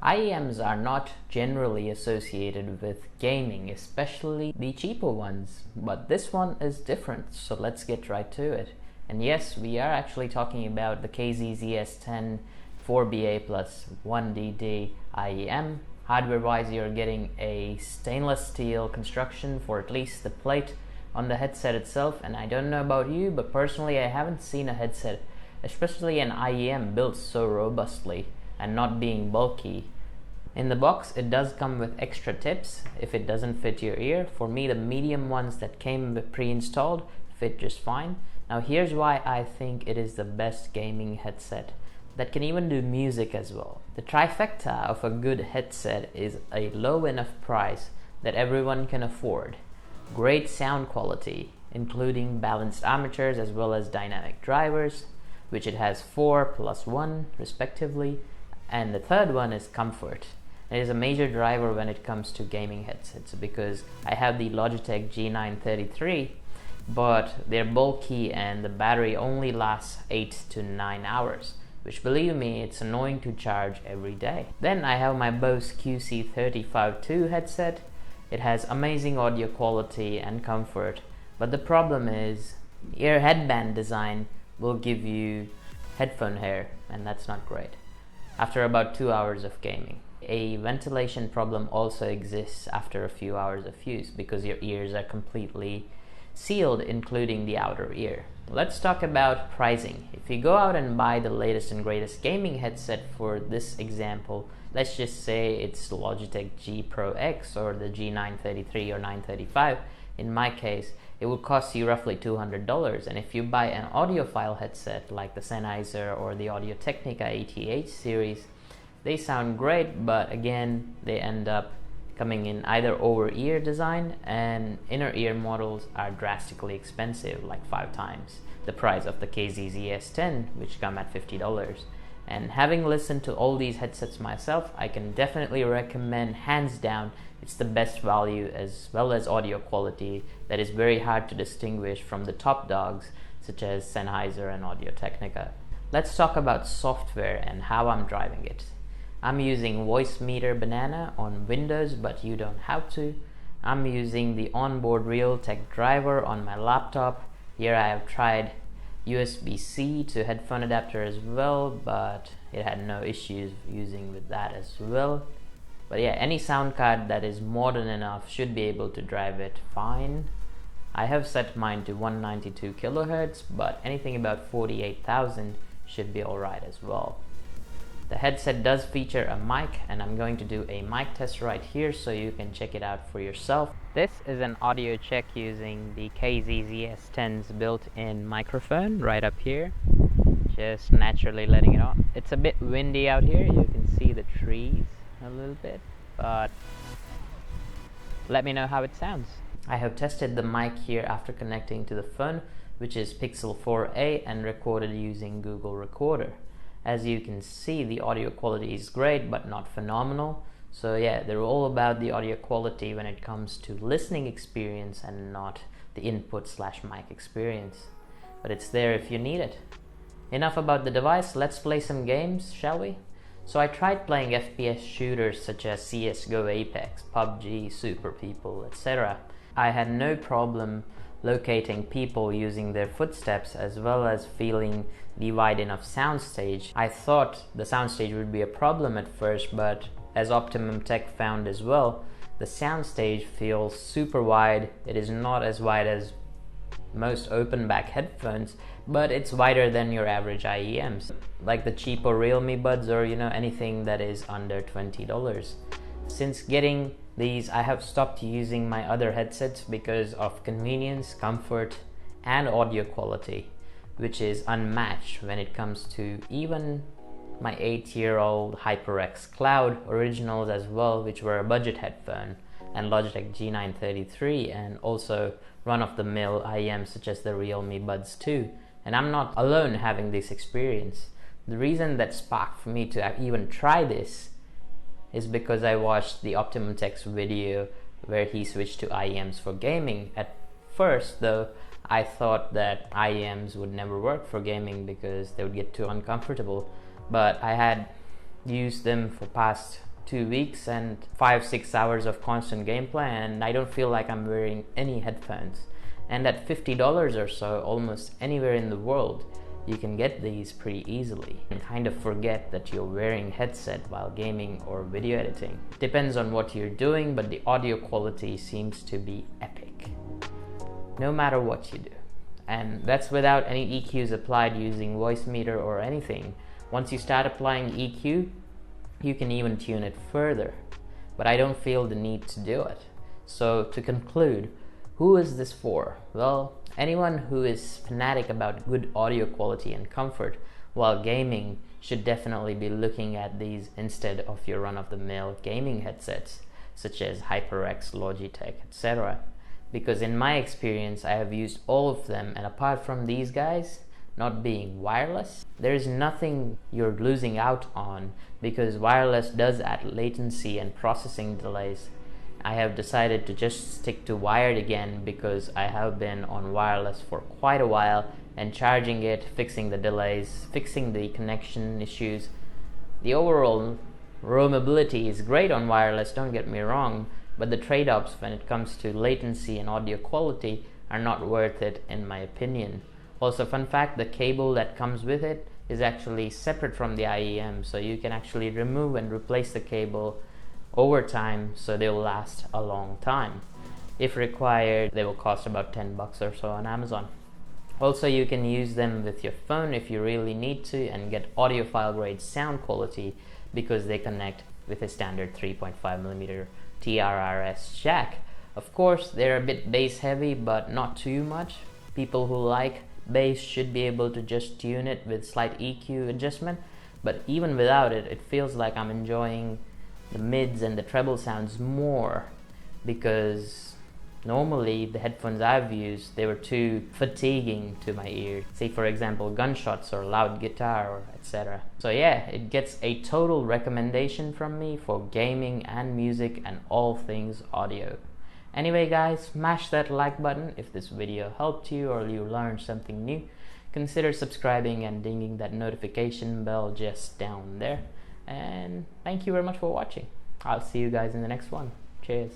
IEMs are not generally associated with gaming, especially the cheaper ones, but this one is different, so let's get right to it. And yes, we are actually talking about the KZ-ZS10 4BA plus 1DD IEM. Hardware-wise, you're getting a stainless steel construction for at least the plate on the headset itself, and I don't know about you, but personally I haven't seen a headset, especially an IEM, built so robustly and not being bulky. In the box, it does come with extra tips if it doesn't fit your ear. For me, the medium ones that came pre-installed fit just fine. Now here's why I think it is the best gaming headset that can even do music as well. The trifecta of a good headset is a low enough price that everyone can afford, great sound quality, including balanced armatures as well as dynamic drivers, which it has 4 plus 1 respectively, and the third one is comfort. It is a major driver when it comes to gaming headsets because I have the Logitech G933, but they're bulky and the battery only lasts 8 to 9 hours, which, believe me, it's annoying to charge every day. Then I have my Bose QC35-2 headset. It has amazing audio quality and comfort, but the problem is ear headband design will give you headphone hair, and that's not great after about 2 hours of gaming. A ventilation problem also exists after a few hours of use because your ears are completely sealed, including the outer ear. Let's talk about pricing. If you go out and buy the latest and greatest gaming headset, for this example, let's just say it's the Logitech G Pro X or the G933 or 935, in my case, it would cost you roughly $200. And if you buy an audiophile headset like the Sennheiser or the Audio-Technica ATH series, they sound great, but again, they end up coming in either over-ear design, and inner ear models are drastically expensive, like 5 times the price of the KZ-ZS10, which come at $50. And having listened to all these headsets myself, I can definitely recommend, hands down, it's the best value as well as audio quality that is very hard to distinguish from the top dogs such as Sennheiser and Audio-Technica. Let's talk about software and how I'm driving it. I'm using Voicemeeter Banana on Windows, but you don't have to. I'm using the onboard Realtek driver on my laptop. Here I have tried USB-C to headphone adapter as well, but it had no issues using with that as well. But yeah, any sound card that is modern enough should be able to drive it fine. I have set mine to 192 kilohertz, but anything about 48,000 should be alright as well. The headset does feature a mic, and I'm going to do a mic test right here so you can check it out for yourself. This is an audio check using the KZ-ZS10's built-in microphone right up here. Just naturally letting it on. It's a bit windy out here, you can see the trees a little bit, but let me know how it sounds. I have tested the mic here after connecting to the phone, which is Pixel 4a, and recorded using Google Recorder. As you can see, the audio quality is great but not phenomenal. So yeah, they're all about the audio quality when it comes to listening experience and not the input/mic experience. But it's there if you need it. Enough about the device, let's play some games, shall we? So I tried playing FPS shooters such as CSGO, Apex, PUBG, Super People, etc. I had no problem locating people using their footsteps, as well as feeling the wide enough soundstage. I thought the soundstage would be a problem at first, but as Optimum Tech found as well, the soundstage feels super wide. It is not as wide as most open back headphones, but it's wider than your average IEMs, like the cheaper Realme Buds or anything that is under $20. Since getting these, I have stopped using my other headsets because of convenience, comfort, and audio quality, which is unmatched when it comes to even my 8-year-old HyperX Cloud originals as well, which were a budget headphone, and Logitech G933, and also run-of-the-mill IEMs such as the Realme Buds 2. And I'm not alone having this experience. The reason that sparked for me to even try this is because I watched the Optimum Tech's video where he switched to IEMs for gaming. At first though, I thought that IEMs would never work for gaming because they would get too uncomfortable, but I had used them for past 2 weeks and 5-6 hours of constant gameplay, and I don't feel like I'm wearing any headphones. And at $50 or so, almost anywhere in the world, you can get these pretty easily and kind of forget that you're wearing headset while gaming or video editing. Depends on what you're doing, but the audio quality seems to be epic, no matter what you do. And that's without any EQs applied using voice meter or anything. Once you start applying EQ, you can even tune it further, but I don't feel the need to do it. So to conclude, who is this for? Well, anyone who is fanatic about good audio quality and comfort while gaming should definitely be looking at these instead of your run-of-the-mill gaming headsets, such as HyperX, Logitech, etc. Because in my experience, I have used all of them, and apart from these guys not being wireless, there is nothing you're losing out on, because wireless does add latency and processing delays. I have decided to just stick to wired again because I have been on wireless for quite a while, and charging it, fixing the delays, fixing the connection issues. The overall roamability is great on wireless, don't get me wrong, but the trade-offs when it comes to latency and audio quality are not worth it in my opinion. Also, fun fact, the cable that comes with it is actually separate from the IEM, so you can actually remove and replace the cable over time, so they'll last a long time. If required, they will cost about $10 or so on Amazon. Also, you can use them with your phone if you really need to and get audiophile grade sound quality because they connect with a standard 3.5mm TRRS jack. Of course, they're a bit bass heavy, but not too much. People who like bass should be able to just tune it with slight EQ adjustment, but even without it, it feels like I'm enjoying the mids and the treble sounds more, because normally the headphones I've used, they were too fatiguing to my ear. Say for example gunshots or loud guitar or etc. So yeah, it gets a total recommendation from me for gaming and music and all things audio. Anyway guys, smash that like button if this video helped you or you learned something new. Consider subscribing and dinging that notification bell just down there. And thank you very much for watching. I'll see you guys in the next one. Cheers.